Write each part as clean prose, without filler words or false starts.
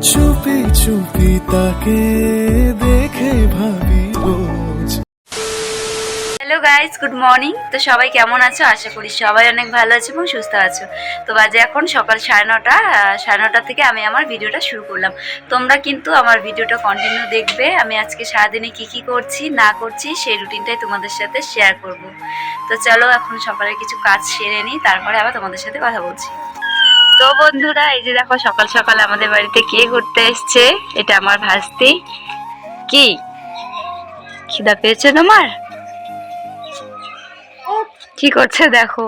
চুপি চুপি তাকে দেখে ভাবি রোজ। Hello guys, good morning. তো সবাই কেমন আছো? আশা করি সবাই অনেক ভালো আছে এবং সুস্থ আছো। তো বাজে এখন সকাল 9:30 থেকে আমি আমার ভিডিওটা শুরু করলাম। তোমরা কিন্তু আমার ভিডিওটা কন্টিনিউ দেখবে। আমি আজকে সারাদিনে কি করছি না করছি সেই রুটিনটাই তোমাদের সাথে শেয়ার করব। তো চলো এখন সকালে কিছু কাজ সেরে নিই, তারপরে আবার তোমাদের সাথে কথা বলছি। তো বন্ধুরা, এই যে দেখো সকাল সকাল আমাদের বাড়িতে কে ঘুরতে এসছে। এটা আমার ভাস্তি। কি খিদা পেয়েছে তোমার? কি করছে দেখো।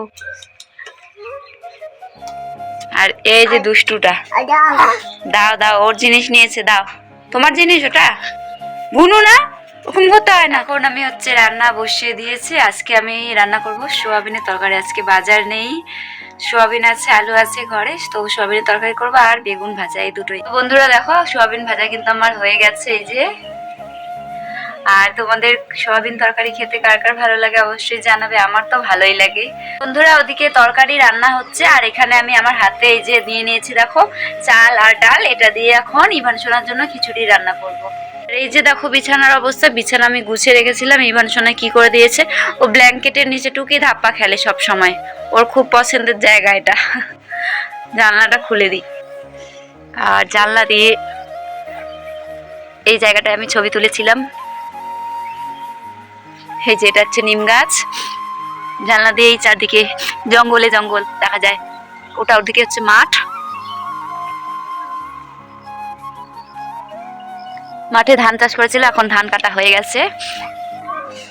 আর এই যে দুষ্টুটা, দাও দাও, ওর জিনিস নিয়েছে, দাও। তোমার জিনিস ওটা? বুনু না, ওরকম করতে হয় না। এখন আমি রান্না বসিয়ে দিয়েছি। আজকে আমি রান্না করব সোয়াবিনের তরকারি। আজকে বাজার নেই, সোয়াবিন আছে, আলু আছে ঘরে, তো সোয়াবিনের তরকারি করবো আর বেগুন ভাজা, এই দুটোই। বন্ধুরা দেখো, সোয়াবিন ভাজা কিন্তু আমার হয়ে গেছে, এই যে। আর তোমাদের সোয়াবিন তরকারি খেতে কার কার ভালো লাগে অবশ্যই জানাবে। আমার তো ভালোই লাগে। বন্ধুরা, ওদিকে তরকারি রান্না হচ্ছে আর এখানে আমি আমার হাতে এই যে নিয়ে নিয়েছি দেখো চাল আর ডাল। এটা দিয়ে এখন ইভান সোনার জন্য খিচুড়ি রান্না করব। এই যে দেখো বিছানার অবস্থা, বিছানা আমি গুছিয়ে রেখেছিলাম। ইভান সোনা কি করে দিয়েছে, ও ব্ল্যাঙ্কেটের নিচে টুকি ধাপ্পা খেলে সব সময়। ওর খুব পছন্দের জায়গা এটা। জানলাটা খুলে দিই। আর জানলা দিয়ে এই জায়গাটায় আমি ছবি তুলেছিলাম। এই যে এটা হচ্ছে নিম গাছ। জানলা দিয়ে এই চারদিকে জঙ্গল দেখা যায়। ওটা ওদিকে হচ্ছে মাঠ। মাঠে ধান চাষ করেছিল, এখন ধান কাটা হয়ে গেছে।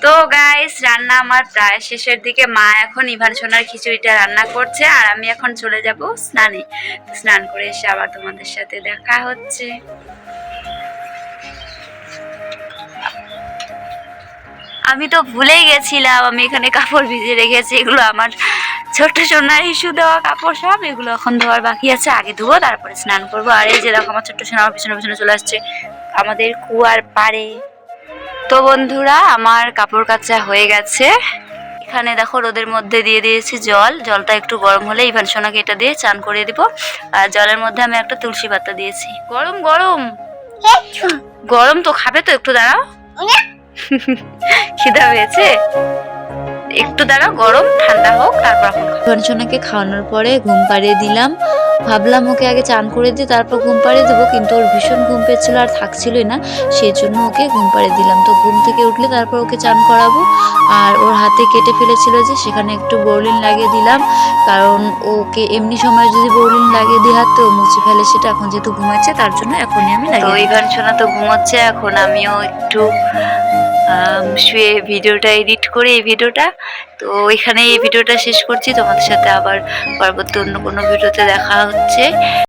তো গাইস, রান্না আমার প্রায় শেষের দিকে। মা এখন ইভান সোনার খিচুড়িটা রান্না করছে আর আমি এখন চলে যাব স্নানে। স্নান করে এসে আবার তোমাদের সাথে দেখা হচ্ছে। আমি তো ভুলেই গেছিলাম, আমি এখানে কাপড় ভিজে রেখেছি। এগুলো আমার ছোট্ট সোনার ইস্যু দেওয়া কাপড় সব, এগুলো এখন ধোয়ার বাকি আছে। আগে ধুবো, তারপরে স্নান করবো। আর এই যে দেখো আমার ছোট্ট সোনা আমার পিছনে পিছনে চলে আসছে আমাদের কুয়ার পাড়ে। তো বন্ধুরা, আমার কাপড় কাচা হয়ে গেছে। এখানে দেখো রোদের মধ্যে দিয়ে দিয়েছি জল। জলটা একটু গরম হলে ইভান সোনাকে এটা দিয়ে চান করিয়ে দিব। আর জলের মধ্যে আমি একটা তুলসী পাতা দিয়েছি। গরম গরম গরম তো খাবে তো, একটু দাঁড়াও। খিদা পেয়েছে, একটু দাঁড়াও, গরম ঠান্ডা হোক তারপর ইভান সোনাকে খাওয়ানোর পরে ঘুম পাড়িয়ে দিলাম। ভাবলাম ওকে আগে চান করে দিয়ে তারপর ঘুম পাড়িয়ে দেবো, কিন্তু ওর ভীষণ ঘুম পেয়েছিল আর থাকছিলই না, সেই জন্য ওকে ঘুম পাড়িয়ে দিলাম। তো ঘুম থেকে উঠলে তারপর ওকে চান করাবো। আর ওর হাতে কেটে ফেলেছিল যে, সেখানে একটু বোরলিন লাগিয়ে দিলাম, কারণ ওকে এমনি সময় যদি বোরলিন লাগিয়ে দিই হাত তো মুছে ফেলে সেটা। এখন যেহেতু ঘুমাচ্ছে তার জন্য এখনই আমি লাগিয়ে। তো ইভান সোনা তো ঘুমাচ্ছে, এখন আমিও একটু শুয়ে ভিডিওটা এডিট করি এই ভিডিওটা। তো এখানে এই ভিডিওটা শেষ করছি। তোমাদের সাথে আবার পরবর্তী অন্য কোনো ভিডিওতে দেখা হচ্ছে।